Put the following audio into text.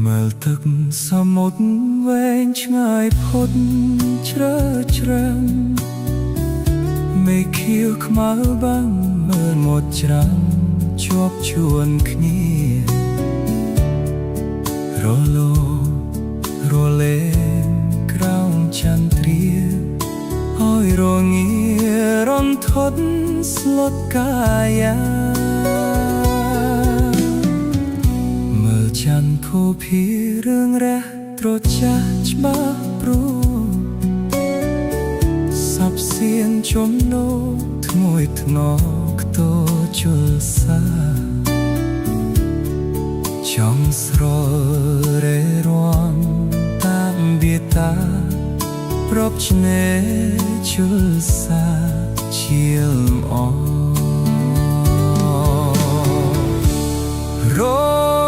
មើលទឹកសមុទ្រវែងឆ្ងាយផុតជ្រៅជ្រៅមេឃខៀវខ្មៅបាំងមើលមកច្រាំជាប់ជួនគ្នារលោរលេងក្រោមចន្ទ្រាហើយរងារន្ធត់ស្លុតកាយាមើលច័ន្ទភូភារឿងរះត្រចាស់ច្បាស់ព្រោះសាប់សៀងចំណោថ្ងួយថ្នខ្ទរជលសាចង់ស្ររេរាន់តាមបៀតាប្រពឆ្នេរជលសាជាលអរ